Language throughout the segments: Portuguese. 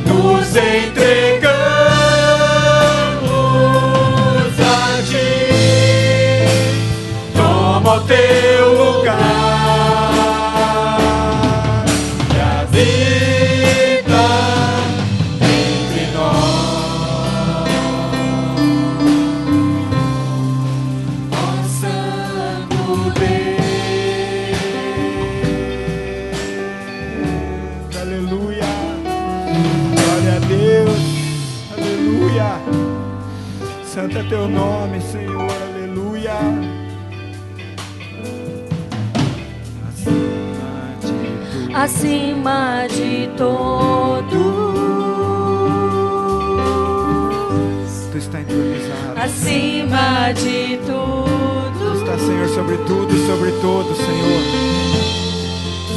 Nos entregamos a ti, toma o teu lugar e habita entre nós, ó Santo Deus. Aleluia. Glória a Deus, aleluia. Santo é teu nome, Senhor, aleluia. Acima de todos, Tu está entronizado. acima de tudo, Tu está, Senhor, sobre tudo e sobre todos, Senhor.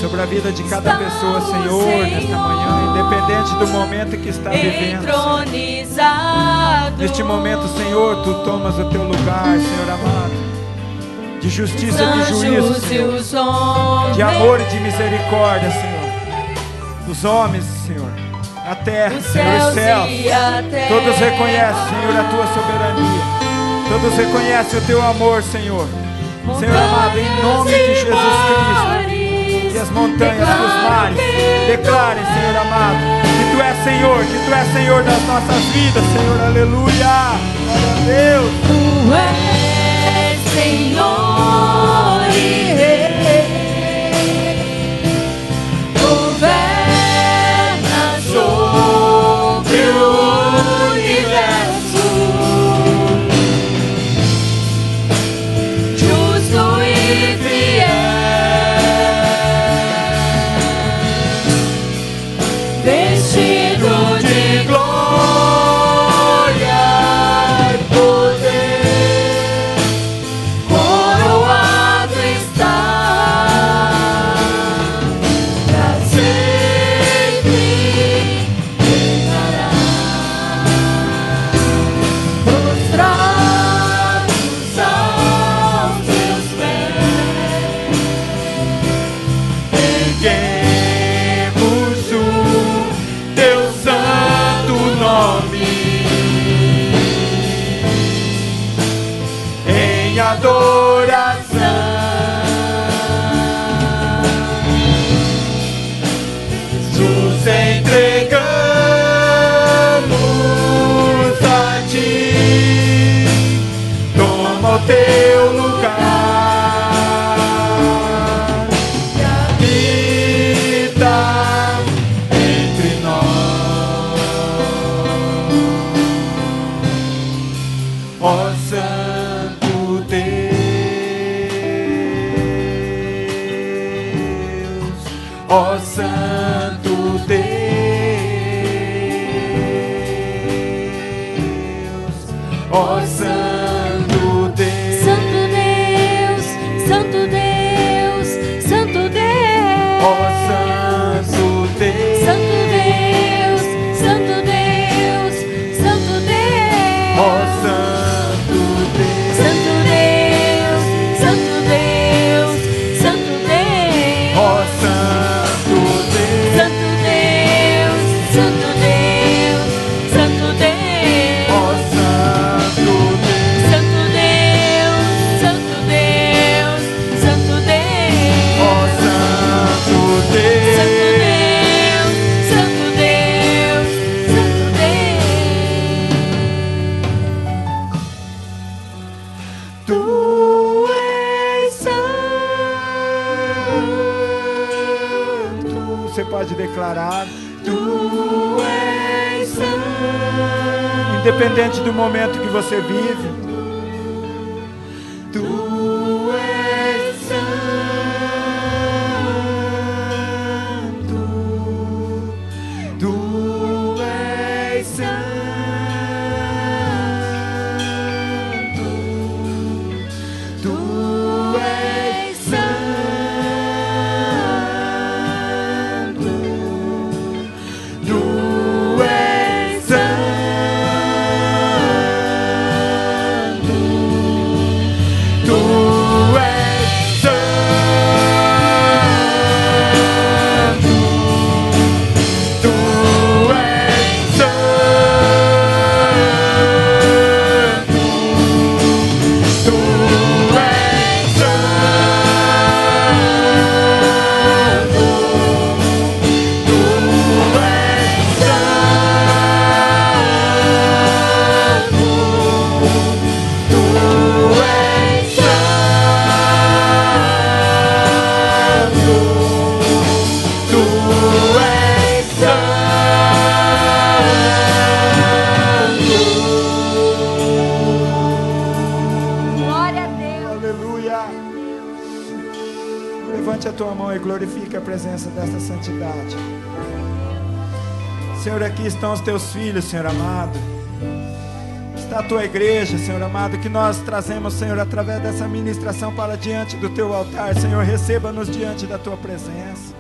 Sobre a vida de cada pessoa, Senhor, nesta manhã, independente do momento que está vivendo, Senhor. entronizado. Neste momento, Senhor, Tu tomas o teu lugar, Senhor amado, de justiça e de juízo, Anjos e Senhor, os homens, de amor e de misericórdia, Senhor. Os homens, Senhor, a terra, os Senhor, os céus, e a terra, todos reconhecem, Senhor, a Tua soberania. Todos reconhecem o Teu amor, Senhor. Senhor amado, em nome de Jesus Cristo, que as montanhas, que os mares declarem, Senhor amado, que Tu és Senhor das nossas vidas, Senhor, aleluia. Glória a Deus. Tu és Senhor e Rei, governa sobre o universo, justo e fiel, vestido de glória e poder, coroado está, pra sempre reinará. Prostrados aos teus pés, Erguemos o Teu santo nome em adoração. Nos entregamos a Ti, toma o Teu lugar e habita entre nós, ó Santo Deus, ó Santo Deus, ó Santo Deus, Santo Deus, Santo Deus, Santo Deus, ó Santo Deus, Santo Deus, Santo Deus, Santo Deus, ó Santo Deus, Santo Deus, Santo Deus, Santo Deus, ó Santo Deus, Santo Deus, Santo Deus, Santo Deus, ó Santo Deus, Santo Deus, Santo Deus, Santo Deus, ó Santo Deus, Santo Deus, Santo Deus, Santo Deus. Tu és santo. Você pode declarar, Tu és santo. independente do momento que você vive, Tu és santo. Tu és santo. Tu és santo. Tu és santo. tua mão e glorifica a presença desta santidade. Senhor, aqui estão os teus filhos, Senhor amado. Está a tua igreja, Senhor amado, que nós trazemos, Senhor, através dessa ministração para diante do teu altar. Senhor, receba-nos diante da tua presença.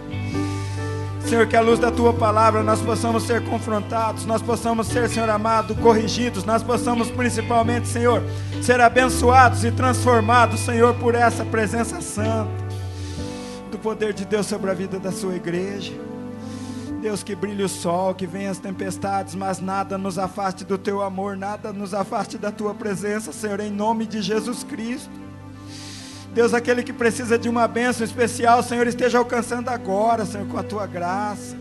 Senhor, que à luz da tua palavra nós possamos ser confrontados, nós possamos ser, Senhor amado, corrigidos, nós possamos principalmente, Senhor, ser abençoados e transformados, Senhor, por essa presença santa do poder de Deus sobre a vida da sua igreja. Deus, que brilhe o sol, que venham as tempestades, mas nada nos afaste do teu amor, nada nos afaste da tua presença, Senhor, em nome de Jesus Cristo. Deus, aquele que precisa de uma bênção especial, Senhor, esteja alcançando agora, Senhor, com a tua graça,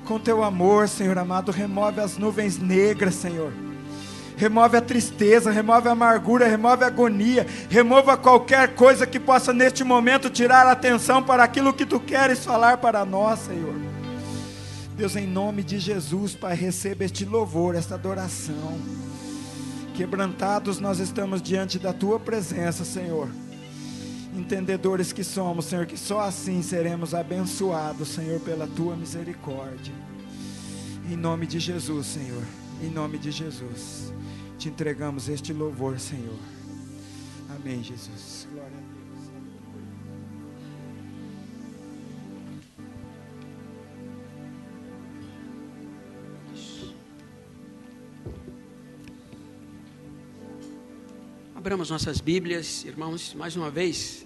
com o teu amor, Senhor amado. Remove as nuvens negras, Senhor. Remove a tristeza, remove a amargura, remove a agonia, remova qualquer coisa que possa neste momento tirar a atenção para aquilo que tu queres falar para nós, Senhor. Deus, em nome de Jesus, Pai, receba este louvor, esta adoração. Quebrantados nós estamos diante da tua presença, Senhor. Entendedores que somos, Senhor, que só assim seremos abençoados, Senhor, pela tua misericórdia. Em nome de Jesus, Senhor, em nome de Jesus, te entregamos este louvor, Senhor. Amém, Jesus. Glória a Deus. Abramos nossas Bíblias, irmãos, mais uma vez,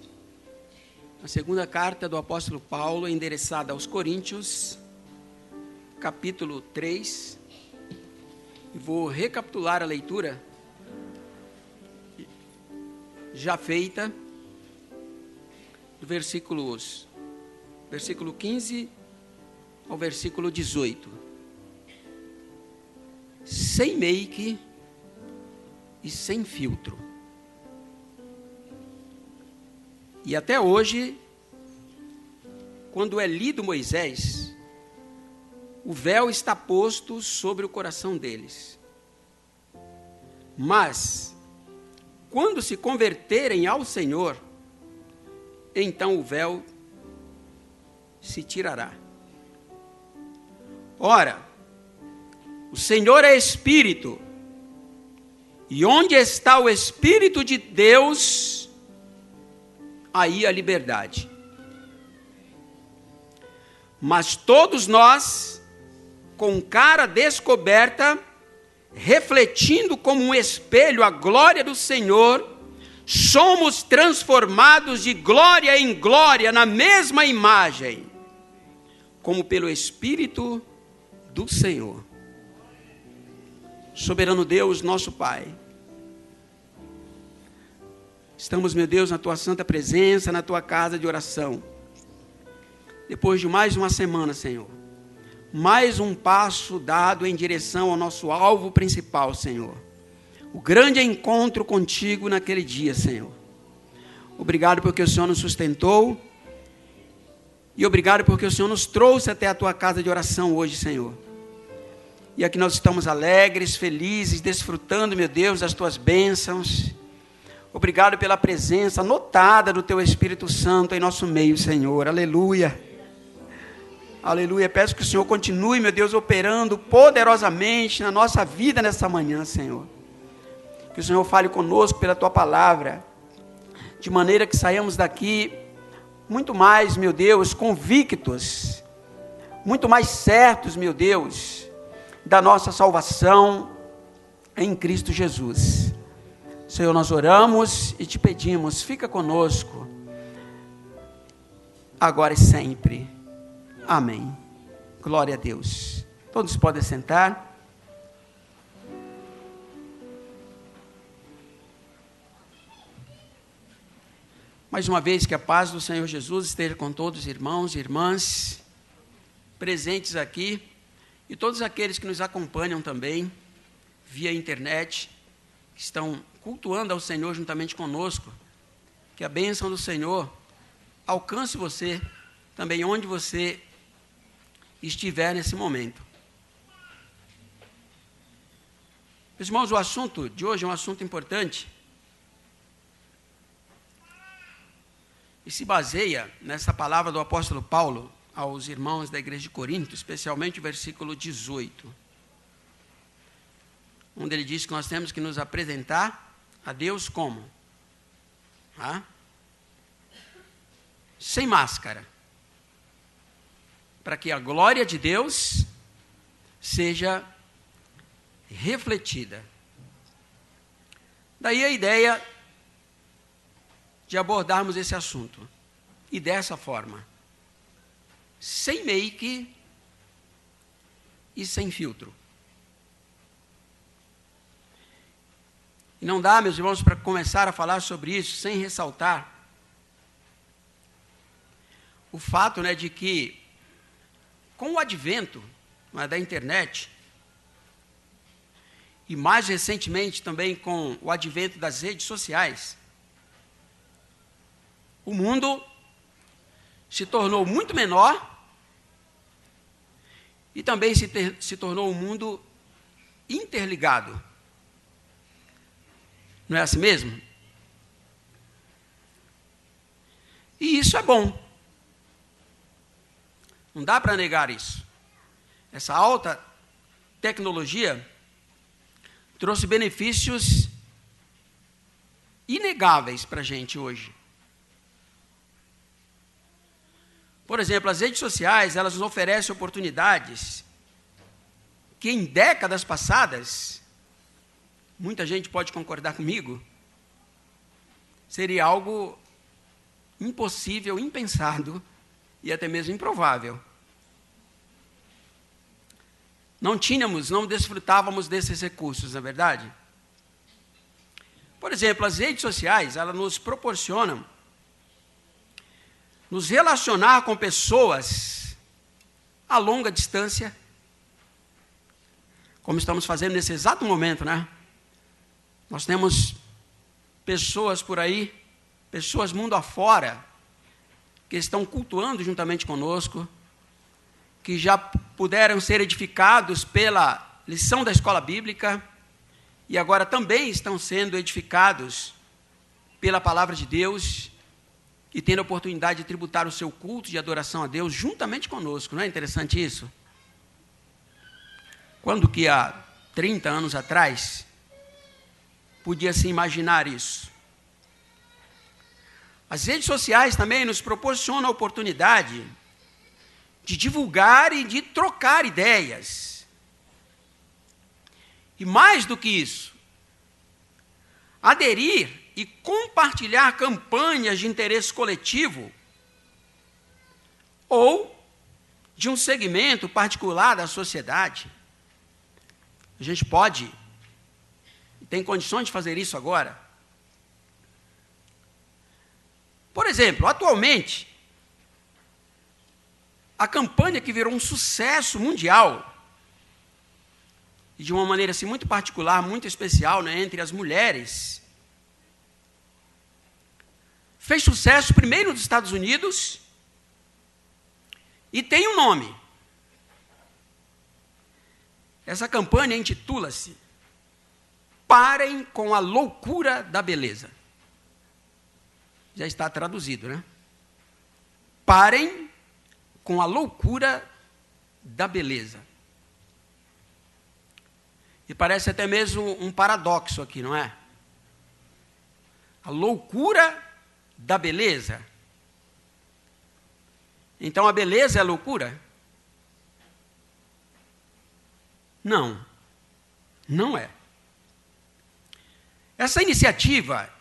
na segunda carta do apóstolo Paulo, endereçada aos Coríntios, capítulo 3, e vou recapitular a leitura já feita, do versículo 15 ao versículo 18, sem make e sem filtro. E até hoje, quando é lido Moisés, o véu está posto sobre o coração deles. Mas, quando se converterem ao Senhor, então o véu se tirará. Ora, o Senhor é Espírito, e onde está o Espírito de Deus, aí a liberdade. Mas todos nós, com cara descoberta, refletindo como um espelho a glória do Senhor, somos transformados de glória em glória na mesma imagem, como pelo Espírito do Senhor. Soberano Deus, nosso Pai, estamos, meu Deus, na tua santa presença, na tua casa de oração. Depois de mais uma semana, Senhor, mais um passo dado em direção ao nosso alvo principal, Senhor. O grande encontro contigo naquele dia, Senhor. Obrigado porque o Senhor nos sustentou. E obrigado porque o Senhor nos trouxe até a tua casa de oração hoje, Senhor. E aqui nós estamos alegres, felizes, desfrutando, meu Deus, das tuas bênçãos. Obrigado pela presença notada do teu Espírito Santo em nosso meio, Senhor. Aleluia. Aleluia. Peço que o Senhor continue, meu Deus, operando poderosamente na nossa vida nessa manhã, Senhor. Que o Senhor fale conosco pela tua palavra, de maneira que saiamos daqui muito mais, meu Deus, convictos, muito mais certos, meu Deus, da nossa salvação em Cristo Jesus. Senhor, nós oramos e te pedimos, fica conosco, agora e sempre. Amém. Glória a Deus. Todos podem sentar. Mais uma vez, que a paz do Senhor Jesus esteja com todos os irmãos e irmãs presentes aqui e todos aqueles que nos acompanham também via internet, que estão cultuando ao Senhor juntamente conosco. Que a bênção do Senhor alcance você também onde você estiver nesse momento. Meus irmãos, o assunto de hoje é um assunto importante. e se baseia nessa palavra do apóstolo Paulo aos irmãos da igreja de Corinto, especialmente o versículo 18, onde ele diz que nós temos que nos apresentar a Deus como? Sem máscara, para que a glória de Deus seja refletida. Daí a ideia de abordarmos esse assunto, e dessa forma, sem make e sem filtro. E não dá, meus irmãos, para começar a falar sobre isso sem ressaltar o fato, de que, com o advento da internet, e mais recentemente também com o advento das redes sociais, o mundo se tornou muito menor e também se tornou um mundo interligado. Não é assim mesmo? E isso é bom. Não dá para negar isso. Essa alta tecnologia trouxe benefícios inegáveis para a gente hoje. Por exemplo, as redes sociais, elas nos oferecem oportunidades que em décadas passadas, muita gente pode concordar comigo, seria algo impossível, impensado e até mesmo improvável. Não desfrutávamos desses recursos, não é verdade? Por exemplo, as redes sociais, elas nos proporcionam nos relacionar com pessoas a longa distância, como estamos fazendo nesse exato momento, Nós temos pessoas por aí, pessoas mundo afora, que estão cultuando juntamente conosco, que já puderam ser edificados pela lição da escola bíblica, e agora também estão sendo edificados pela palavra de Deus, e tendo a oportunidade de tributar o seu culto de adoração a Deus juntamente conosco. Não é interessante isso? Quando que há 30 anos atrás podia-se imaginar isso? As redes sociais também nos proporcionam a oportunidade de divulgar e de trocar ideias. E mais do que isso, aderir e compartilhar campanhas de interesse coletivo ou de um segmento particular da sociedade. A gente pode e tem condições de fazer isso agora. Por exemplo, atualmente, a campanha que virou um sucesso mundial, e de uma maneira assim, muito particular, muito especial, entre as mulheres, fez sucesso primeiro nos Estados Unidos e tem um nome. Essa campanha intitula-se Parem com a Loucura da Beleza. Já está traduzido, Parem com a loucura da beleza. E parece até mesmo um paradoxo aqui, não é? A loucura da beleza. Então a beleza é a loucura? Não, não é. Essa iniciativa,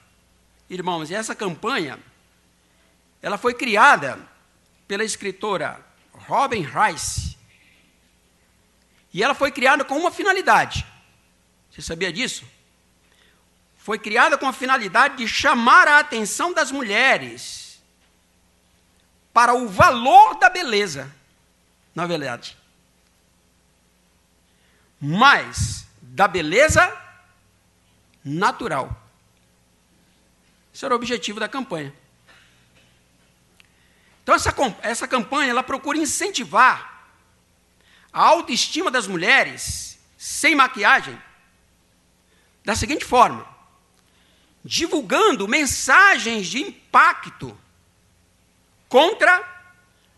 irmãos, e essa campanha, ela foi criada pela escritora Robin Rice. E ela foi criada com uma finalidade. Você sabia disso? Foi criada com a finalidade de chamar a atenção das mulheres para o valor da beleza, na verdade. Mas da beleza natural. Esse era o objetivo da campanha. Então, essa campanha, ela procura incentivar a autoestima das mulheres, sem maquiagem, da seguinte forma: divulgando mensagens de impacto contra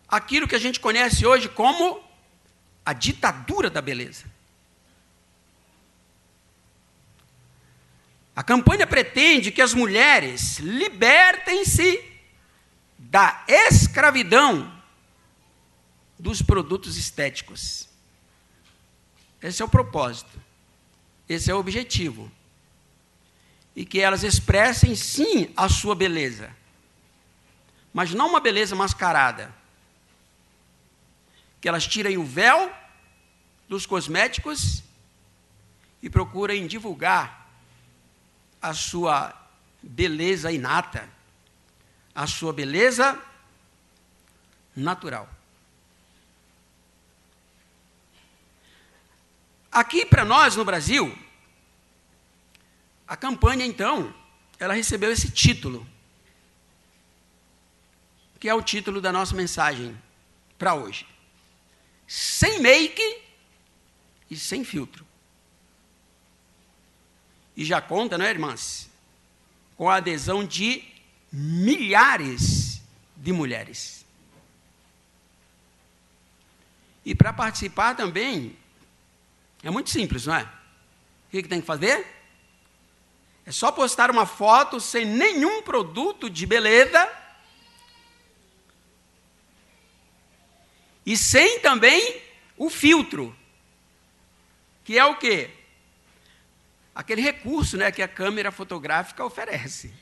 aquilo que a gente conhece hoje como a ditadura da beleza. A campanha pretende que as mulheres libertem-se da escravidão dos produtos estéticos. Esse é o propósito. Esse é o objetivo. E que elas expressem, sim, a sua beleza. Mas não uma beleza mascarada. Que elas tirem o véu dos cosméticos e procurem divulgar a sua beleza inata, a sua beleza natural. Aqui para nós no Brasil, a campanha então, ela recebeu esse título, que é o título da nossa mensagem para hoje. Sem make e sem filtro. E já conta, não é, irmãs? Com a adesão de milhares de mulheres. E para participar também, é muito simples, não é? O que tem que fazer? É só postar uma foto sem nenhum produto de beleza e sem também o filtro, que é o quê? Aquele recurso, né, que a câmera fotográfica oferece.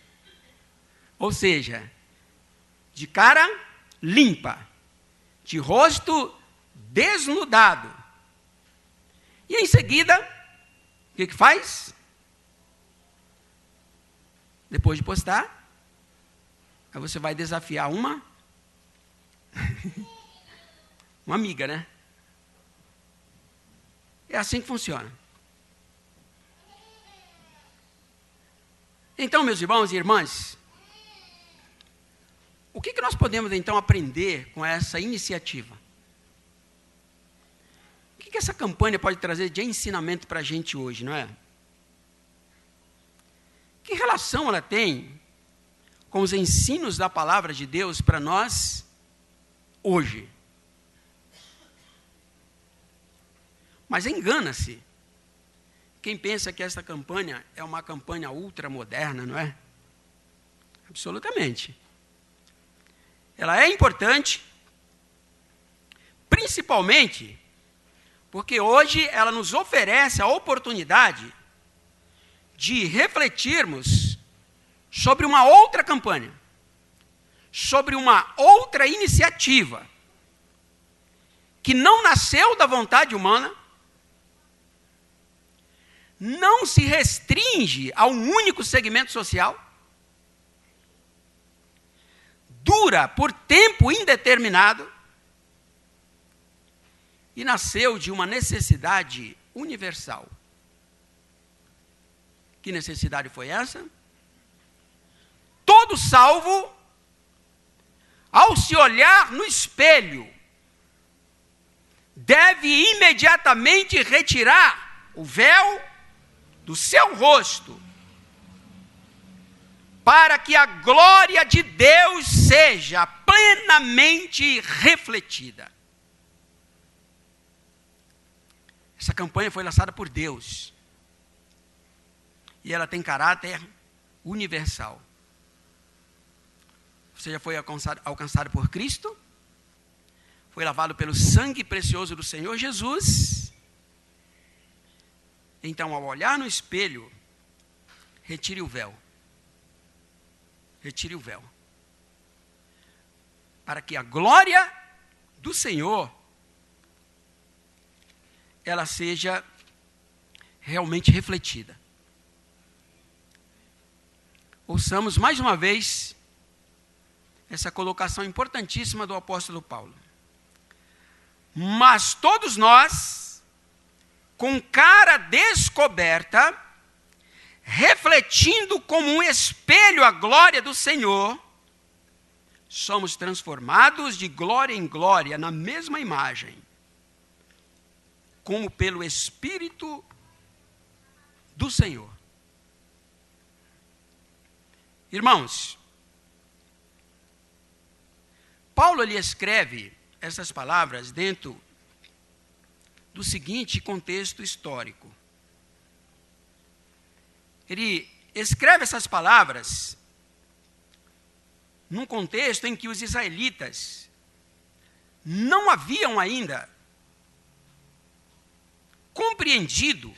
Ou seja, de cara limpa, de rosto desnudado. E em seguida, o que faz? Depois de postar, aí você vai desafiar uma amiga, né? É assim que funciona. Então, meus irmãos e irmãs, o que nós podemos então aprender com essa iniciativa? O que essa campanha pode trazer de ensinamento para a gente hoje, não é? Que relação ela tem com os ensinos da palavra de Deus para nós hoje? Mas engana-se quem pensa que essa campanha é uma campanha ultramoderna, não é? Absolutamente. Ela é importante, principalmente porque hoje ela nos oferece a oportunidade de refletirmos sobre uma outra campanha, sobre uma outra iniciativa, que não nasceu da vontade humana, não se restringe a um único segmento social, dura por tempo indeterminado e nasceu de uma necessidade universal. Que necessidade foi essa? Todo salvo, ao se olhar no espelho, deve imediatamente retirar o véu do seu rosto, para que a glória de Deus seja plenamente refletida. Essa campanha foi lançada por Deus. E ela tem caráter universal. Você já foi alcançado por Cristo, foi lavado pelo sangue precioso do Senhor Jesus. Então, ao olhar no espelho, retire o véu. Retire o véu. Para que a glória do Senhor, ela seja realmente refletida. Ouçamos mais uma vez essa colocação importantíssima do apóstolo Paulo. Mas todos nós, com cara descoberta, refletindo como um espelho a glória do Senhor, somos transformados de glória em glória na mesma imagem, como pelo Espírito do Senhor. Irmãos, Paulo ele escreve essas palavras dentro do seguinte contexto histórico. Ele escreve essas palavras num contexto em que os israelitas não haviam ainda compreendido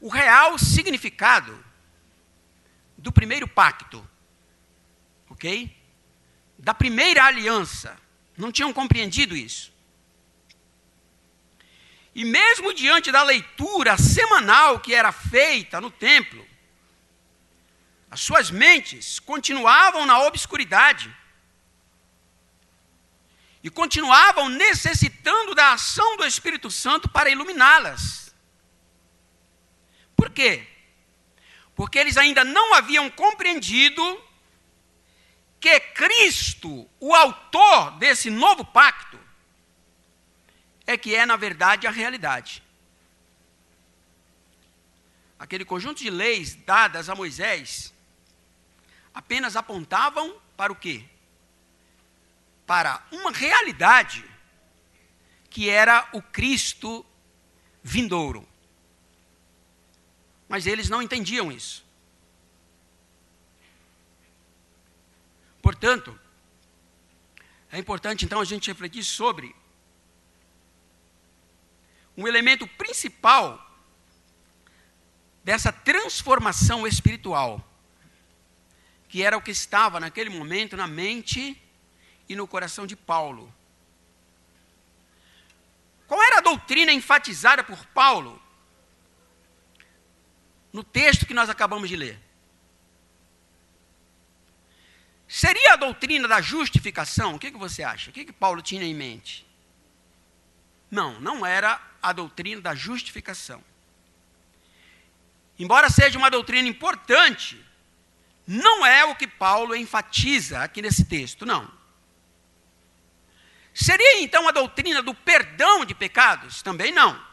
o real significado do primeiro pacto, ok? Da primeira aliança. Não tinham compreendido isso. E mesmo diante da leitura semanal que era feita no templo, as suas mentes continuavam na obscuridade e continuavam necessitando da ação do Espírito Santo para iluminá-las. Por quê? Porque eles ainda não haviam compreendido que Cristo, o autor desse novo pacto, é que é, na verdade, a realidade. Aquele conjunto de leis dadas a Moisés apenas apontavam para o quê? Para uma realidade que era o Cristo vindouro. Mas eles não entendiam isso. Portanto, é importante então a gente refletir sobre um elemento principal dessa transformação espiritual, que era o que estava naquele momento na mente e no coração de Paulo. Qual era a doutrina enfatizada por Paulo no texto que nós acabamos de ler? Seria a doutrina da justificação? O que você acha? O que Paulo tinha em mente? Não, não era a doutrina da justificação. Embora seja uma doutrina importante, não é o que Paulo enfatiza aqui nesse texto, não. Seria então a doutrina do perdão de pecados? Também não.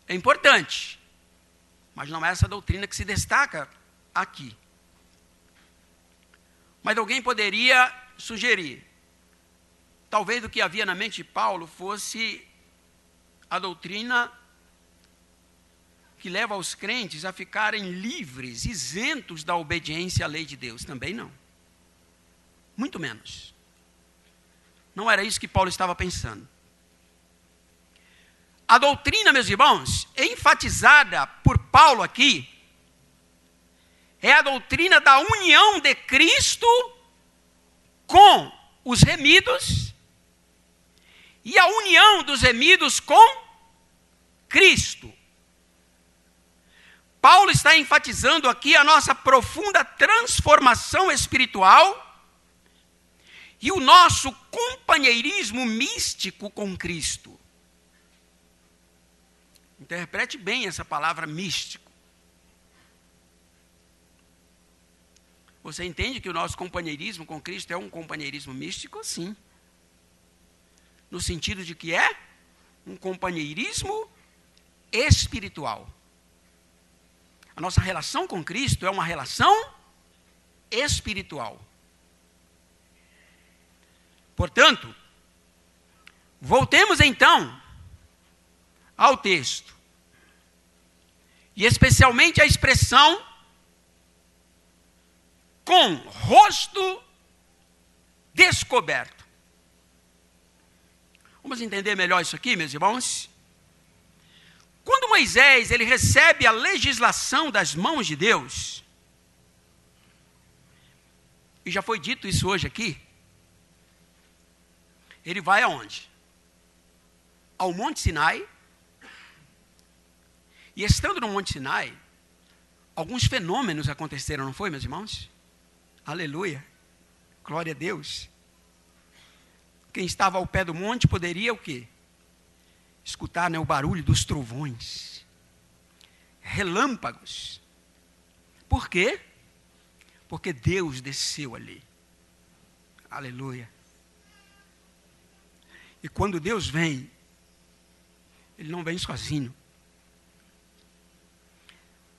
É importante, mas não é essa doutrina que se destaca aqui. Mas alguém poderia sugerir, talvez o que havia na mente de Paulo fosse a doutrina que leva os crentes a ficarem livres, isentos da obediência à lei de Deus. Também não. Muito menos. Não era isso que Paulo estava pensando. A doutrina, meus irmãos, enfatizada por Paulo aqui, é a doutrina da união de Cristo com os remidos e a união dos remidos com Cristo. Paulo está enfatizando aqui a nossa profunda transformação espiritual e o nosso companheirismo místico com Cristo. Interprete bem essa palavra místico. Você entende que o nosso companheirismo com Cristo é um companheirismo místico? Sim. No sentido de que é um companheirismo espiritual. A nossa relação com Cristo é uma relação espiritual. Portanto, voltemos então ao texto. E especialmente a expressão com rosto descoberto. Vamos entender melhor isso aqui, meus irmãos? Quando Moisés ele recebe a legislação das mãos de Deus, e já foi dito isso hoje aqui, ele vai aonde? Ao Monte Sinai, e estando no Monte Sinai, alguns fenômenos aconteceram, não foi, meus irmãos? Aleluia, glória a Deus. Quem estava ao pé do monte poderia o quê? Escutar, né, o barulho dos trovões, relâmpagos. Por quê? Porque Deus desceu ali. Aleluia. E quando Deus vem, Ele não vem sozinho.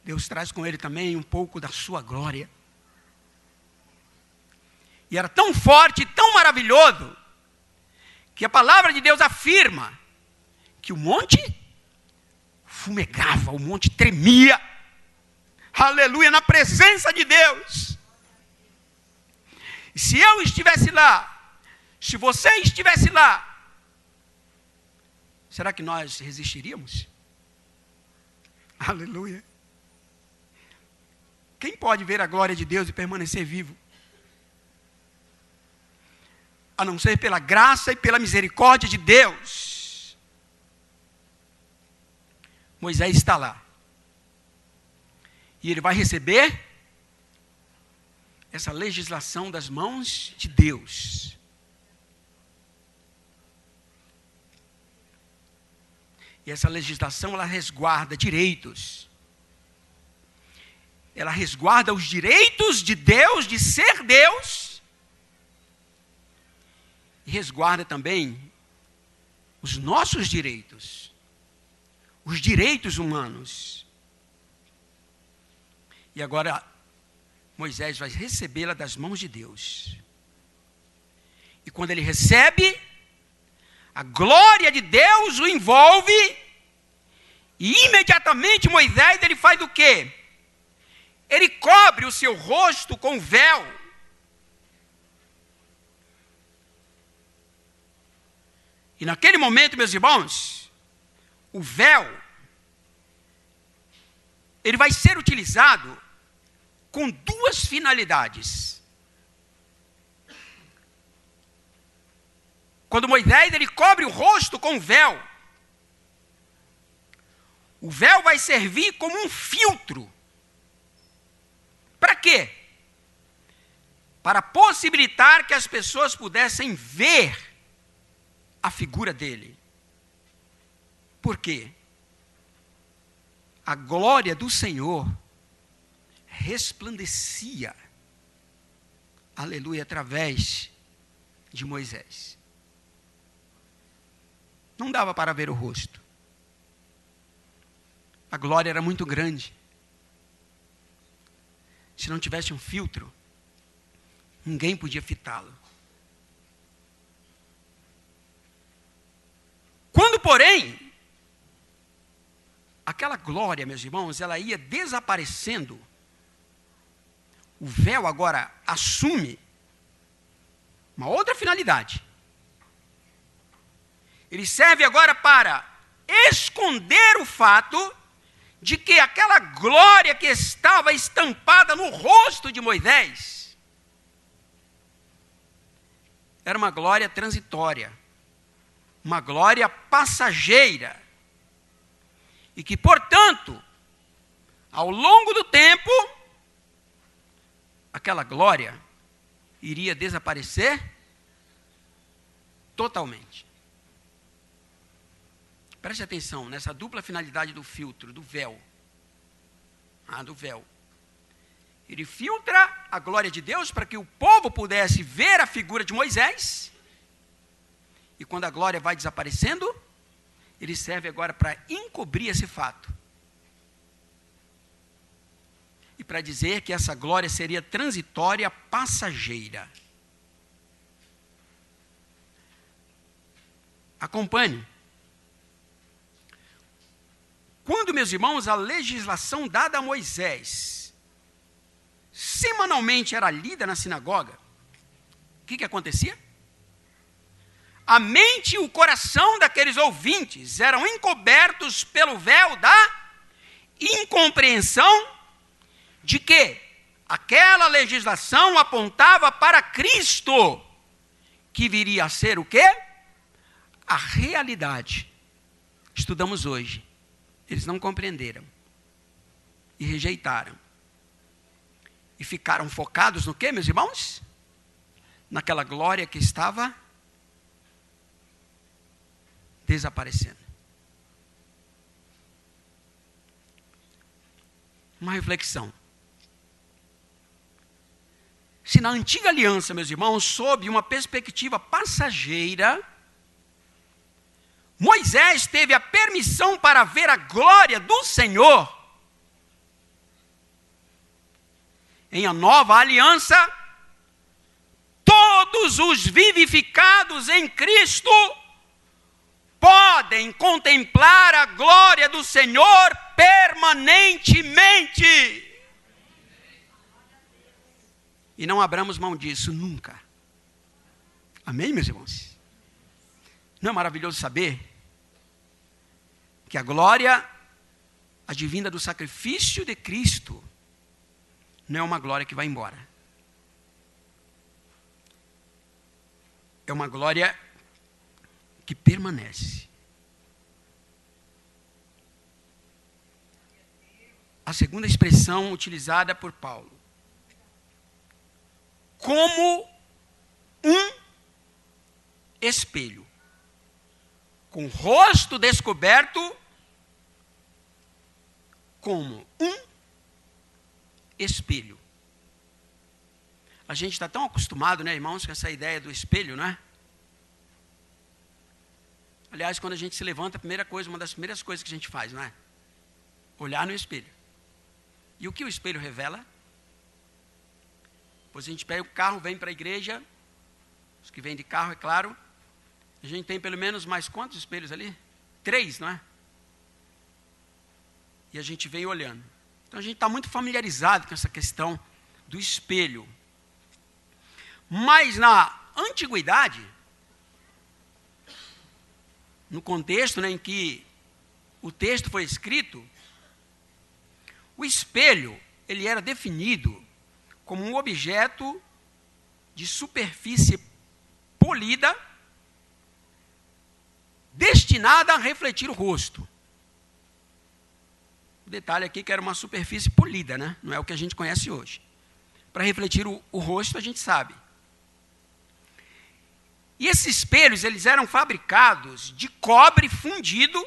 Deus traz com Ele também um pouco da sua glória. E era tão forte, tão maravilhoso, que a palavra de Deus afirma que o monte fumegava, o monte tremia. Aleluia, na presença de Deus. E se eu estivesse lá, se você estivesse lá, será que nós resistiríamos? Aleluia. Quem pode ver a glória de Deus e permanecer vivo? A não ser pela graça e pela misericórdia de Deus. Moisés está lá. E ele vai receber essa legislação das mãos de Deus. E essa legislação, ela resguarda direitos. Ela resguarda os direitos de Deus, de ser Deus. E resguarda também os nossos direitos. Os direitos humanos. E agora, Moisés vai recebê-la das mãos de Deus. E quando ele recebe, a glória de Deus o envolve. E imediatamente Moisés, ele faz o quê? Ele cobre o seu rosto com véu. E naquele momento, meus irmãos, o véu, ele vai ser utilizado com duas finalidades. Quando Moisés, ele cobre o rosto com véu, o véu vai servir como um filtro. Para quê? Para possibilitar que as pessoas pudessem ver a figura dele. Por quê? A glória do Senhor resplandecia, aleluia, através de Moisés. Não dava para ver o rosto. A glória era muito grande. Se não tivesse um filtro, ninguém podia fitá-lo. Quando, porém, aquela glória, meus irmãos, ela ia desaparecendo, o véu agora assume uma outra finalidade. Ele serve agora para esconder o fato de que aquela glória que estava estampada no rosto de Moisés era uma glória transitória, uma glória passageira, e que, portanto, ao longo do tempo, aquela glória iria desaparecer totalmente. Preste atenção nessa dupla finalidade do filtro, do véu. Do véu. Ele filtra a glória de Deus para que o povo pudesse ver a figura de Moisés. E quando a glória vai desaparecendo, ele serve agora para encobrir esse fato. E para dizer que essa glória seria transitória, passageira. Acompanhe. Quando, meus irmãos, a legislação dada a Moisés semanalmente era lida na sinagoga, o que acontecia? A mente e o coração daqueles ouvintes eram encobertos pelo véu da incompreensão de que aquela legislação apontava para Cristo, que viria a ser o quê? A realidade. Estudamos hoje. Eles não compreenderam e rejeitaram. E ficaram focados no quê, meus irmãos? Naquela glória que estava desaparecendo. Uma reflexão. Se na antiga aliança, meus irmãos, sob uma perspectiva passageira, Moisés teve a permissão para ver a glória do Senhor, em a nova aliança, todos os vivificados em Cristo podem contemplar a glória do Senhor permanentemente. E não abramos mão disso nunca. Amém, meus irmãos? Não é maravilhoso saber que a glória advinda do sacrifício de Cristo não é uma glória que vai embora. É uma glória que permanece. A segunda expressão utilizada por Paulo. Como um espelho, com o rosto descoberto, como um espelho. A gente está tão acostumado, né, irmãos, com essa ideia do espelho, não é? Aliás, quando a gente se levanta, a primeira coisa, uma das primeiras coisas que a gente faz, não é? Olhar no espelho. E o que o espelho revela? Depois a gente pega o carro, vem para a igreja, os que vêm de carro, é claro. A gente tem pelo menos mais quantos espelhos ali? 3, não é? E a gente vem olhando. Então a gente está muito familiarizado com essa questão do espelho. Mas na antiguidade, no contexto, né, em que o texto foi escrito, o espelho ele era definido como um objeto de superfície polida, destinada a refletir o rosto. O detalhe aqui que era uma superfície polida, né? Não é o que a gente conhece hoje. Para refletir o rosto, a gente sabe. E esses espelhos, eles eram fabricados de cobre fundido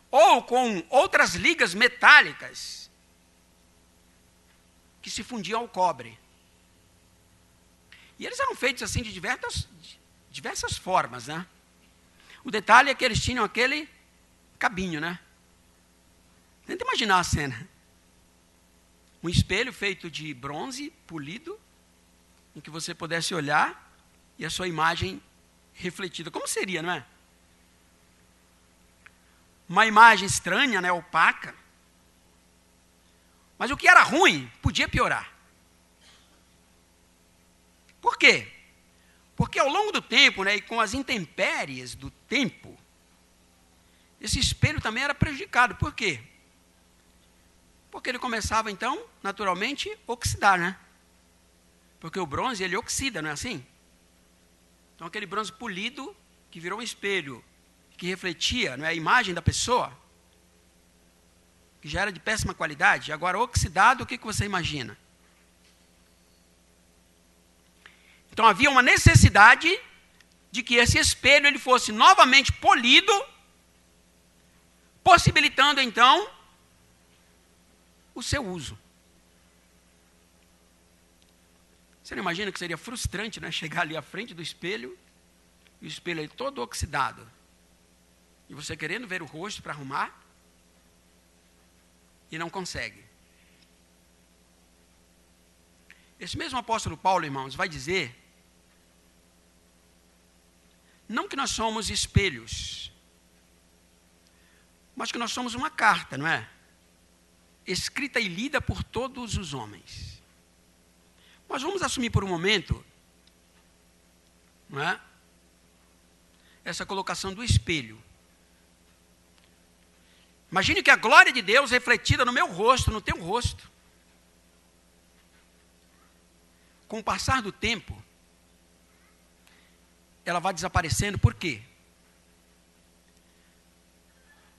ou com outras ligas metálicas que se fundiam ao cobre. E eles eram feitos assim de diversas formas, né? O detalhe é que eles tinham aquele cabinho, né? Tenta imaginar a cena. Um espelho feito de bronze polido, em que você pudesse olhar e a sua imagem refletida. Como seria, não é? Uma imagem estranha, né? Opaca. Mas o que era ruim, podia piorar. Por quê? Porque ao longo do tempo, né, e com as intempéries do tempo, esse espelho também era prejudicado. Por quê? Porque ele começava, então, naturalmente, a oxidar, né? Porque o bronze, ele oxida, não é assim? Então, aquele bronze polido, que virou um espelho, que refletia, não é, a imagem da pessoa, que já era de péssima qualidade, agora oxidado, o que você imagina? Então, havia uma necessidade de que esse espelho ele fosse novamente polido, possibilitando, então, o seu uso. Você não imagina que seria frustrante, né, chegar ali à frente do espelho, e o espelho aí todo oxidado, e você querendo ver o rosto para arrumar, e não consegue. Esse mesmo apóstolo Paulo, irmãos, vai dizer, não que nós somos espelhos, mas que nós somos uma carta, não é? Escrita e lida por todos os homens. Mas vamos assumir por um momento, não é? Essa colocação do espelho. Imagine que a glória de Deus refletida no meu rosto, no teu rosto. Com o passar do tempo, ela vai desaparecendo. Por quê?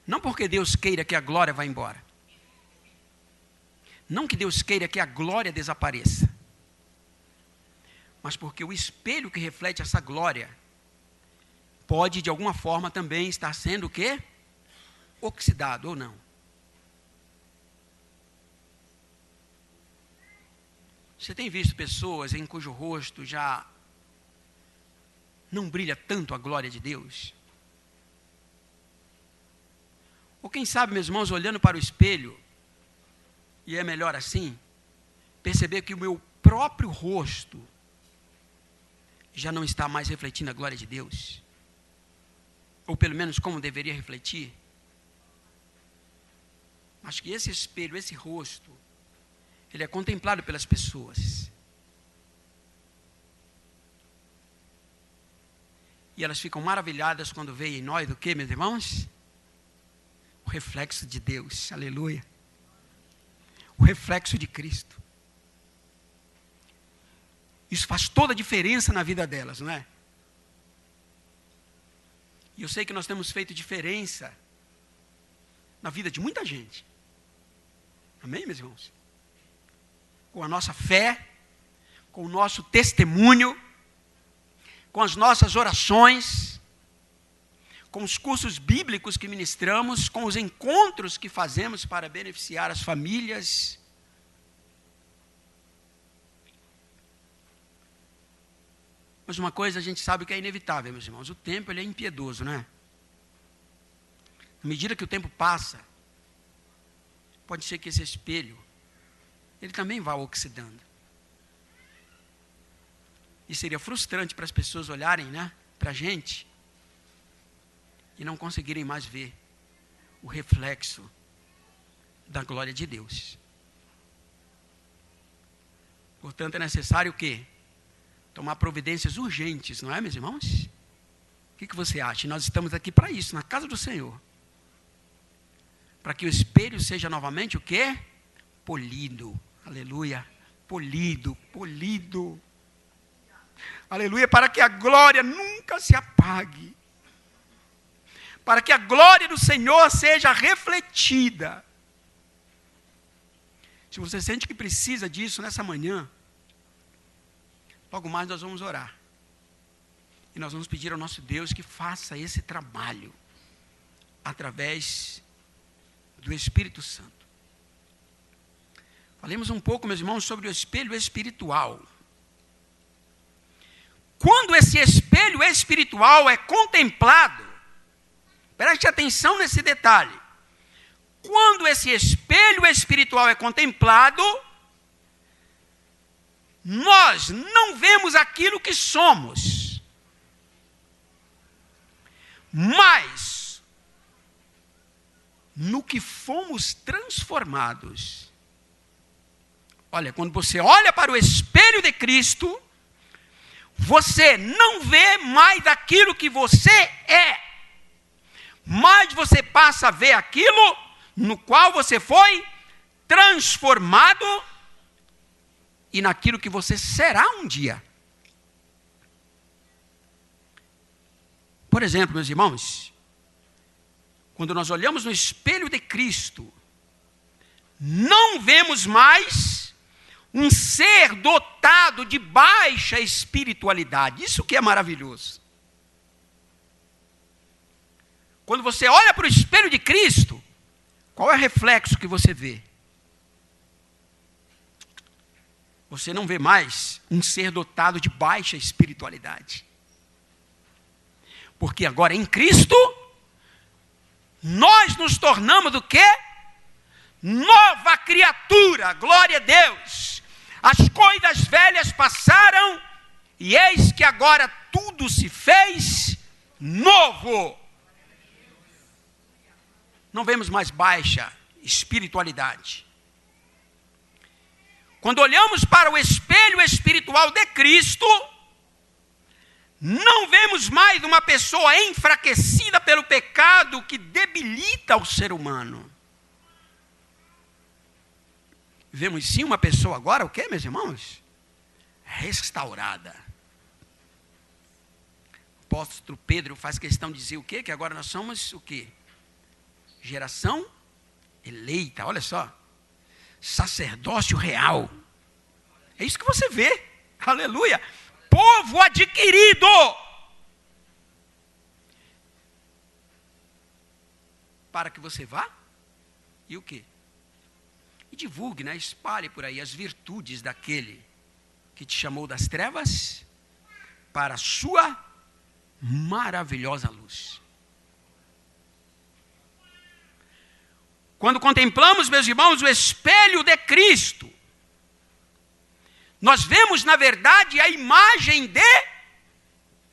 Não porque Deus queira que a glória vá embora. Não que Deus queira que a glória desapareça. Mas porque o espelho que reflete essa glória pode, de alguma forma, também estar sendo o quê? Oxidado ou não. Você tem visto pessoas em cujo rosto já não brilha tanto a glória de Deus? Ou quem sabe, meus irmãos, olhando para o espelho, e é melhor assim, perceber que o meu próprio rosto já não está mais refletindo a glória de Deus? Ou pelo menos como deveria refletir? Acho que esse espelho, esse rosto, ele é contemplado pelas pessoas. E elas ficam maravilhadas quando veem em nós o que, meus irmãos? O reflexo de Deus, aleluia. O reflexo de Cristo. Isso faz toda a diferença na vida delas, não é? E eu sei que nós temos feito diferença na vida de muita gente. Amém, meus irmãos? Com a nossa fé, com o nosso testemunho, com as nossas orações, com os cursos bíblicos que ministramos, com os encontros que fazemos para beneficiar as famílias. Mas uma coisa a gente sabe que é inevitável, meus irmãos. O tempo ele é impiedoso, não é? À medida que o tempo passa, pode ser que esse espelho, ele também vá oxidando. E seria frustrante para as pessoas olharem, né, para a gente e não conseguirem mais ver o reflexo da glória de Deus. Portanto, é necessário o quê? Tomar providências urgentes, não é, meus irmãos? O que você acha? Nós estamos aqui para isso, na casa do Senhor. Para que o espelho seja novamente o quê? Polido. Aleluia. Polido, polido. Aleluia. Para que a glória nunca se apague. Para que a glória do Senhor seja refletida. Se você sente que precisa disso nessa manhã, logo mais nós vamos orar. E nós vamos pedir ao nosso Deus que faça esse trabalho através do Espírito Santo. Falemos um pouco, meus irmãos, sobre o espelho espiritual. Quando esse espelho espiritual é contemplado, preste atenção nesse detalhe. Quando esse espelho espiritual é contemplado, nós não vemos aquilo que somos, mas no que fomos transformados. Olha, quando você olha para o espelho de Cristo, você não vê mais aquilo que você é, mas você passa a ver aquilo no qual você foi transformado e naquilo que você será um dia. Por exemplo, meus irmãos, quando nós olhamos no espelho de Cristo, não vemos mais um ser dotado de baixa espiritualidade. Isso que é maravilhoso. Quando você olha para o espelho de Cristo, qual é o reflexo que você vê? Você não vê mais um ser dotado de baixa espiritualidade. Porque agora em Cristo, nós nos tornamos o quê? Nova criatura, glória a Deus. As coisas velhas passaram e eis que agora tudo se fez novo. Não vemos mais baixa espiritualidade. Quando olhamos para o espelho espiritual de Cristo, não vemos mais uma pessoa enfraquecida pelo pecado que debilita o ser humano. Vemos sim uma pessoa agora, o quê, meus irmãos? Restaurada. O apóstolo Pedro faz questão de dizer o quê? Que agora nós somos o quê? Geração eleita, olha só. Sacerdócio real. É isso que você vê. Aleluia. Povo adquirido. Para que você vá e o quê? E divulgue, né? Espalhe por aí as virtudes daquele que te chamou das trevas para a sua maravilhosa luz. Quando contemplamos, meus irmãos, o espelho de Cristo, nós vemos, na verdade, a imagem de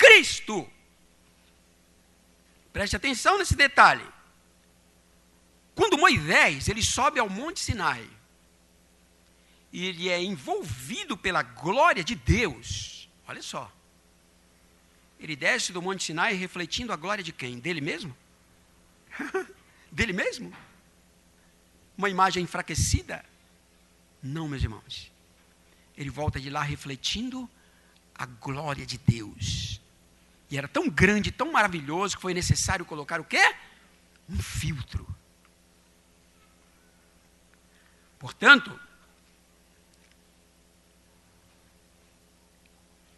Cristo. Preste atenção nesse detalhe. Quando Moisés ele sobe ao Monte Sinai, e ele é envolvido pela glória de Deus, olha só, ele desce do Monte Sinai refletindo a glória de quem? Dele mesmo? Dele mesmo? Uma imagem enfraquecida? Não, meus irmãos. Ele volta de lá refletindo a glória de Deus. E era tão grande, tão maravilhoso, que foi necessário colocar o quê? Um filtro. Portanto,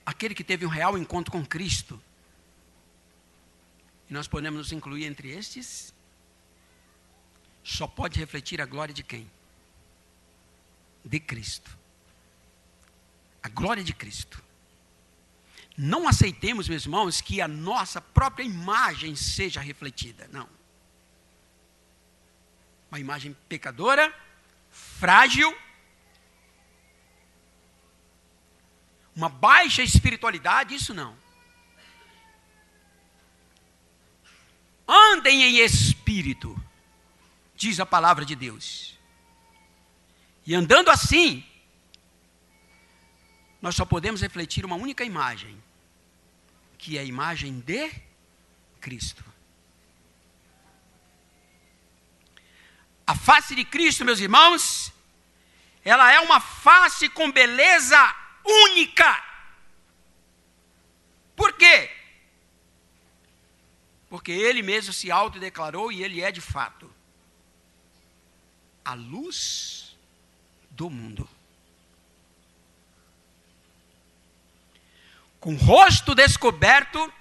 aquele que teve um real encontro com Cristo, e nós podemos nos incluir entre estes, só pode refletir a glória de quem? De Cristo. A glória de Cristo. Não aceitemos, meus irmãos, que a nossa própria imagem seja refletida. Não. Uma imagem pecadora, frágil, uma baixa espiritualidade, isso não. Andem em espírito, diz a palavra de Deus. E andando assim, nós só podemos refletir uma única imagem, que é a imagem de Cristo. A face de Cristo, meus irmãos, ela é uma face com beleza única. Por quê? Porque ele mesmo se autodeclarou e ele é de fato a luz do mundo. Com o rosto descoberto,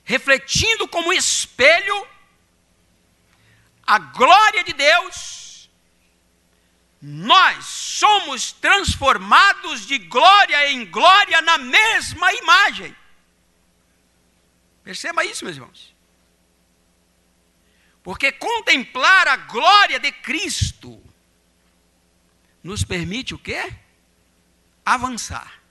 refletindo como espelho a glória de Deus, nós somos transformados de glória em glória na mesma imagem. Perceba isso, meus irmãos. Porque contemplar a glória de Cristo nos permite o quê? Avançar.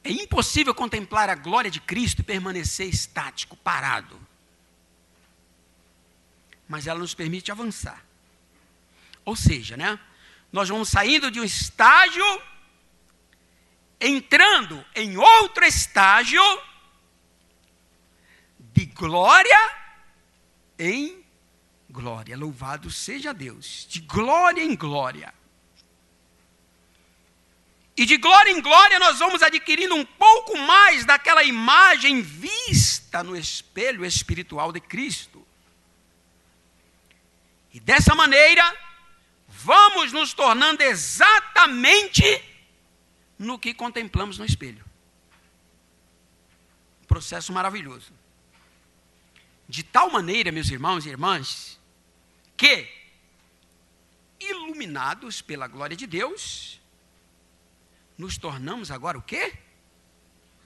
É impossível contemplar a glória de Cristo e permanecer estático, parado. Mas ela nos permite avançar. Ou seja, nós vamos saindo de um estágio, entrando em outro estágio de glória em glória. Louvado seja Deus. De glória em glória. E de glória em glória nós vamos adquirindo um pouco mais daquela imagem vista no espelho espiritual de Cristo. E dessa maneira, vamos nos tornando exatamente no que contemplamos no espelho. Um processo maravilhoso. De tal maneira, meus irmãos e irmãs, que, iluminados pela glória de Deus, nos tornamos agora o quê?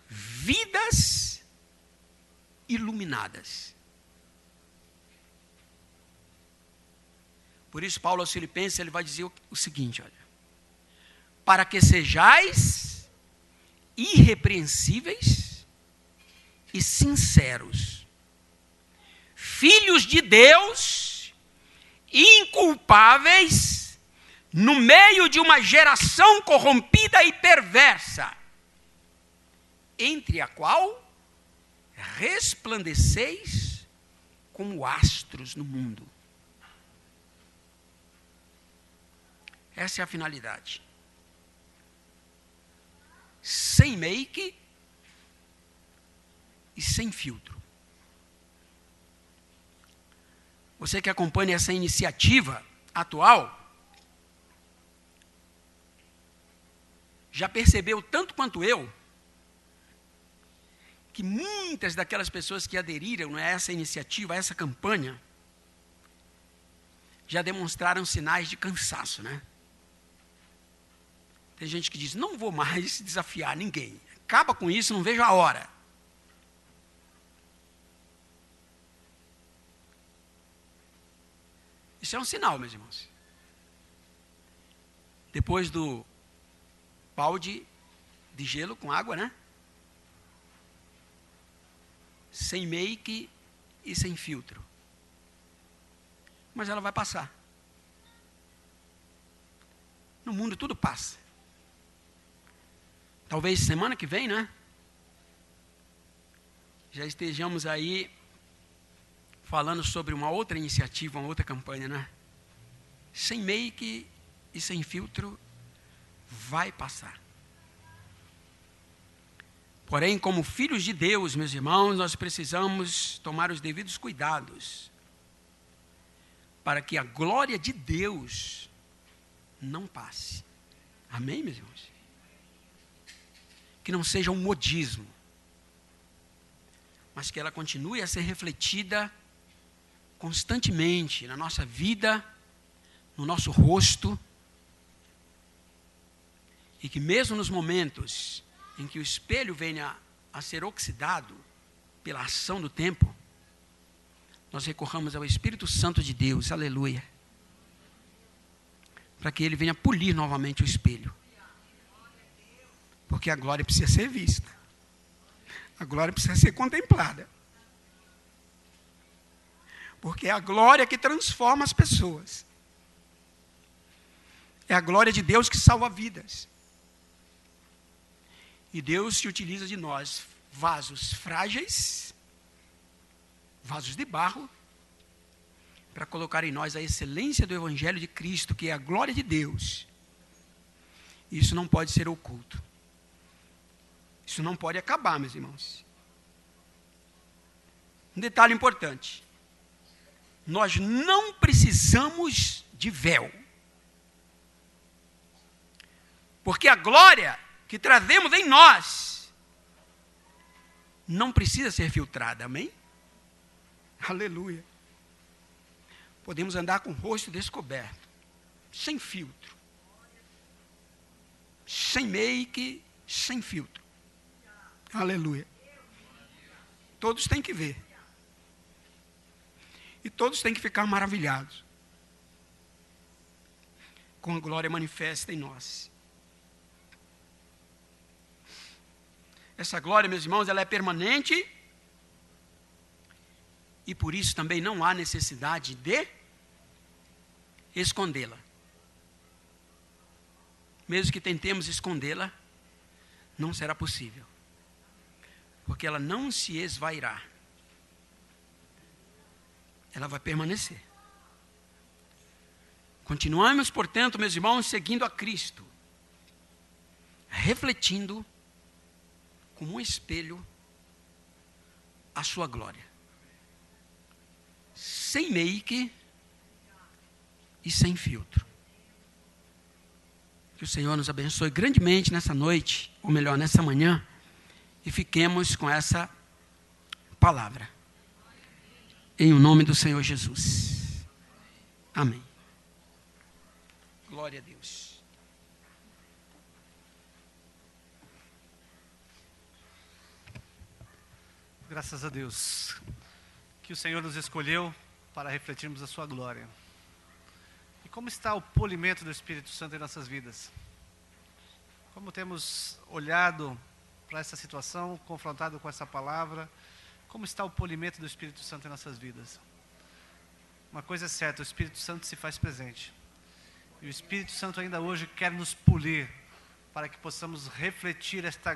Vidas iluminadas. Por isso, Paulo aos Filipenses, ele vai dizer o seguinte, olha. Para que sejais irrepreensíveis e sinceros, filhos de Deus, inculpáveis, no meio de uma geração corrompida e perversa, entre a qual resplandeceis como astros no mundo. Essa é a finalidade. Sem make e sem filtro. Você que acompanha essa iniciativa atual, já percebeu tanto quanto eu, que muitas daquelas pessoas que aderiram a essa iniciativa, a essa campanha, já demonstraram sinais de cansaço, Tem gente que diz, não vou mais desafiar ninguém. Acaba com isso, não vejo a hora. Isso é um sinal, meus irmãos. Depois do balde de gelo com água, né? Sem make e sem filtro. Mas ela vai passar. No mundo tudo passa. Talvez semana que vem, né? Já estejamos aí falando sobre uma outra iniciativa, uma outra campanha, né? Sem make e sem filtro, vai passar. Porém, como filhos de Deus, meus irmãos, nós precisamos tomar os devidos cuidados para que a glória de Deus não passe. Amém, meus irmãos? Que não seja um modismo, mas que ela continue a ser refletida constantemente na nossa vida, no nosso rosto, e que mesmo nos momentos em que o espelho venha a ser oxidado pela ação do tempo, nós recorramos ao Espírito Santo de Deus, aleluia, para que ele venha polir novamente o espelho, porque a glória precisa ser vista, a glória precisa ser contemplada, porque é a glória que transforma as pessoas, é a glória de Deus que salva vidas. E Deus se utiliza de nós, vasos frágeis, vasos de barro, para colocar em nós a excelência do Evangelho de Cristo, que é a glória de Deus. Isso não pode ser oculto. Isso não pode acabar, meus irmãos. Um detalhe importante. Nós não precisamos de véu. Porque a glória que trazemos em nós não precisa ser filtrada, amém? Aleluia. Podemos andar com o rosto descoberto, sem filtro, sem make, sem filtro. Aleluia. Todos têm que ver. E todos têm que ficar maravilhados com a glória manifesta em nós. Essa glória, meus irmãos, ela é permanente e por isso também não há necessidade de escondê-la. Mesmo que tentemos escondê-la, não será possível, porque ela não se esvairá. Ela vai permanecer. Continuamos, portanto, meus irmãos, seguindo a Cristo, refletindo como um espelho a sua glória, sem make e sem filtro. Que o Senhor nos abençoe grandemente nessa noite, ou melhor, nessa manhã, e fiquemos com essa palavra, em o nome do Senhor Jesus. Amém. Glória a Deus. Graças a Deus, que o Senhor nos escolheu para refletirmos a sua glória. E como está o polimento do Espírito Santo em nossas vidas? Como temos olhado para essa situação, confrontado com essa palavra, como está o polimento do Espírito Santo em nossas vidas? Uma coisa é certa, o Espírito Santo se faz presente. E o Espírito Santo ainda hoje quer nos polir, para que possamos refletir essa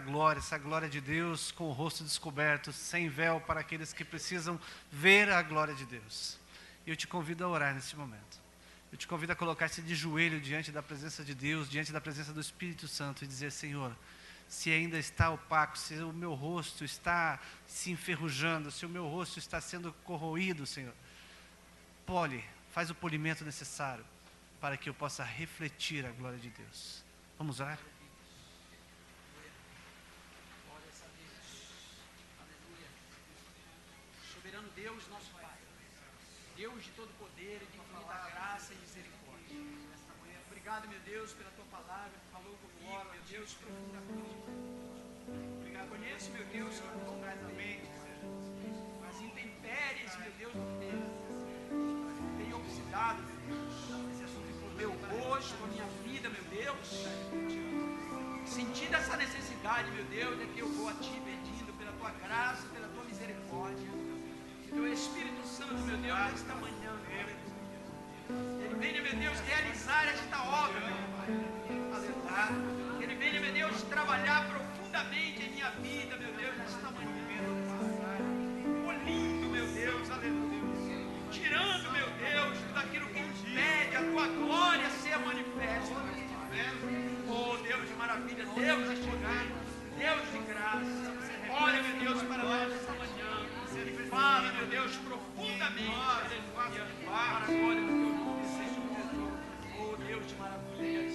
glória de Deus com o rosto descoberto, sem véu, para aqueles que precisam ver a glória de Deus. E eu te convido a orar nesse momento. Eu te convido a colocar-se de joelho diante da presença de Deus, diante da presença do Espírito Santo e dizer: Senhor, se ainda está opaco, se o meu rosto está se enferrujando, se o meu rosto está sendo corroído, Senhor, pole, faz o polimento necessário para que eu possa refletir a glória de Deus. Vamos orar? Deus, nosso Pai, Deus de todo poder e de infinita graça e misericórdia. Obrigado, meu Deus, pela Tua palavra que falou comigo, meu Deus, profundamente. Obrigado, conheço, meu Deus, completamente as intempéries, meu Deus, do tempo. Tenho oxidado, meu Deus, meu rosto. conosco, a minha vida, meu Deus. Sentindo essa necessidade, meu Deus, é que eu vou a Ti pedindo pela Tua graça, pela Tua misericórdia. Que Teu Espírito Santo, meu Deus, nesta manhã, aleluia, Ele venha, meu Deus, realizar esta obra, meu Pai. Aleluia. Que Ele venha, meu Deus, trabalhar profundamente em minha vida, meu Deus, nesta manhã, meu Pai. Polindo, meu Deus, aleluia. Tirando, meu Deus, tudo aquilo que impede a Tua glória ser manifesta. Oh, Deus de maravilha, Deus de poder, Deus de graça. Olha, meu Deus, para nós esta manhã. Fala, meu Deus, profundamente, aleluia, para a glória do Teu nome, Senhor. Oh, Deus de maravilhas,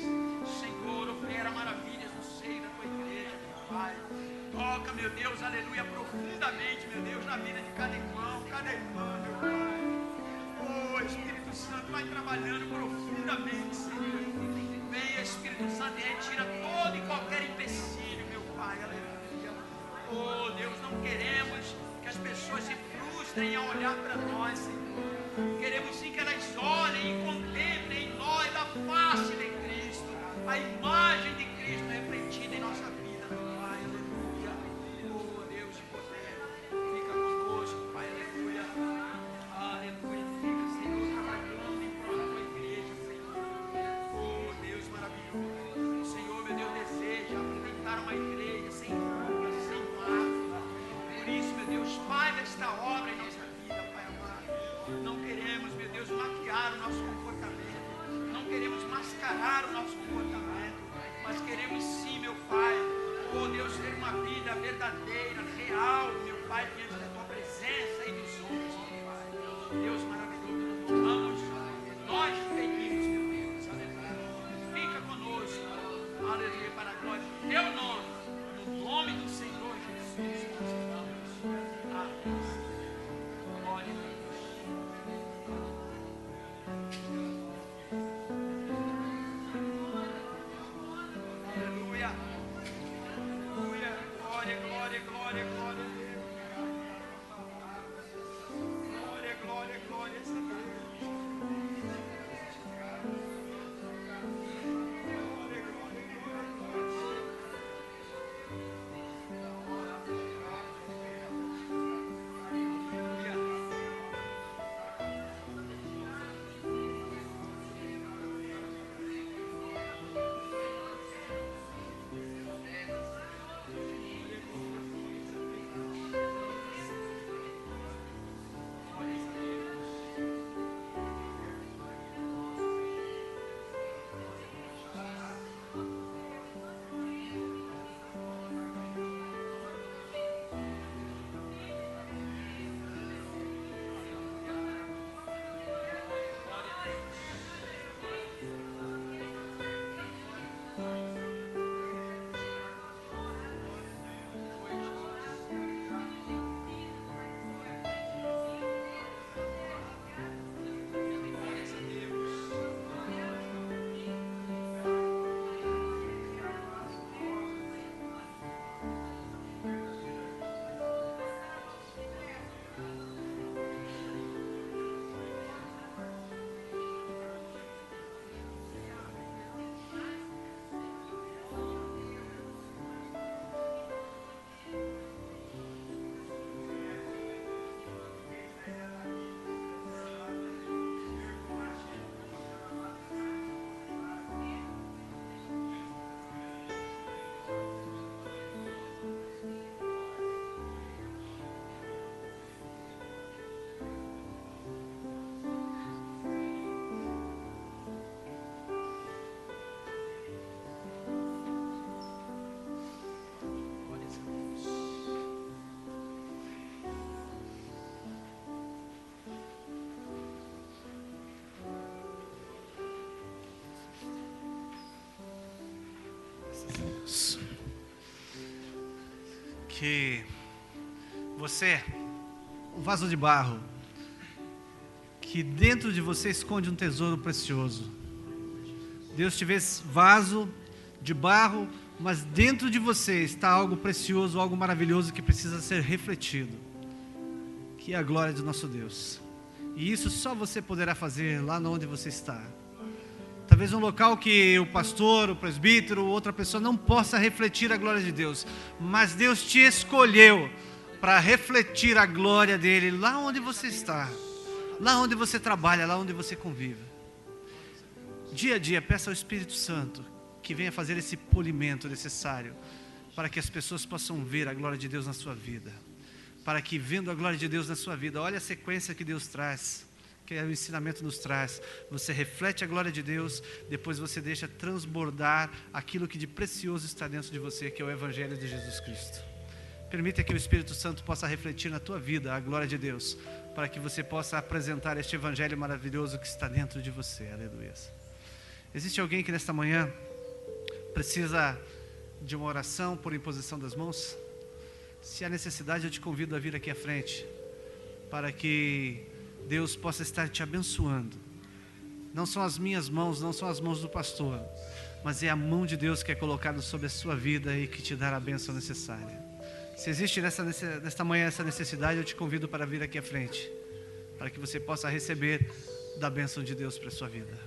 Senhor, opera maravilhas no seio da Tua igreja, meu Pai. Toca, meu Deus, aleluia, profundamente, meu Deus, na vida de cada irmão, cada irmã, meu Pai. Oh, Espírito Santo, vai trabalhando profundamente, Senhor. Venha, Espírito Santo, e retira todo e qualquer empecilho, meu Pai, aleluia. Oh, Deus, não queremos que as pessoas se frustrem ao olhar para nós, Senhor. Queremos sim que elas olhem e contemplem em nós a face de Cristo, a imagem de Cristo refletida em nossa vida, meu Pai, aleluia. Oh, Deus de poder, fica conosco, Pai, aleluia. Aleluia, fica, Senhor, trabalhando em prol da Tua igreja, Senhor. Oh, Deus maravilhoso. O Senhor, meu Deus, deseja apresentar uma igreja sem ruga, sem mácula. Por isso, meu Deus, faz esta obra em nossa vida, Pai amado. Não queremos, meu Deus, maquiar o nosso comportamento. Não queremos mascarar o nosso comportamento. Mas queremos sim, meu Pai, oh Deus, ter uma vida verdadeira, real, meu Pai, diante da Tua presença e dos homens, meu Pai. Deus maravilhoso, nós louvamos, nós te pedimos, meu Deus, aleluia. Fica conosco, aleluia, para a glória do Teu nome, no nome do Senhor Jesus, nós oramos. Amém. Glória a Deus. Aleluia. Aleluia. Glória, glória, glória, glória a Deus. Glória, glória, glória a Deus. Glória, glória, glória, glória. Que você, um vaso de barro, que dentro de você esconde um tesouro precioso. Deus te fez vaso de barro, mas dentro de você está algo precioso, algo maravilhoso que precisa ser refletido, que é a glória do nosso Deus. E isso só você poderá fazer lá onde você está, Talvez um local que o pastor, o presbítero, outra pessoa não possa refletir a glória de Deus. Mas Deus te escolheu para refletir a glória dele lá onde você está, lá onde você trabalha, lá onde você convive. Dia a dia, peça ao Espírito Santo que venha fazer esse polimento necessário para que as pessoas possam ver a glória de Deus na sua vida. Para que, vendo a glória de Deus na sua vida, olha a sequência que Deus traz, que o ensinamento nos traz. Você reflete a glória de Deus, depois você deixa transbordar aquilo que de precioso está dentro de você, que é o Evangelho de Jesus Cristo. Permita que o Espírito Santo possa refletir na tua vida a glória de Deus, para que você possa apresentar este Evangelho maravilhoso que está dentro de você. Aleluia. Existe alguém que nesta manhã precisa de uma oração por imposição das mãos? Se há necessidade, eu te convido a vir aqui à frente, para que Deus possa estar te abençoando. Não são as minhas mãos, não são as mãos do pastor, mas é a mão de Deus que é colocada sobre a sua vida e que te dará a bênção necessária. Se existe nesta manhã essa necessidade, eu te convido para vir aqui à frente, para que você possa receber da bênção de Deus para a sua vida.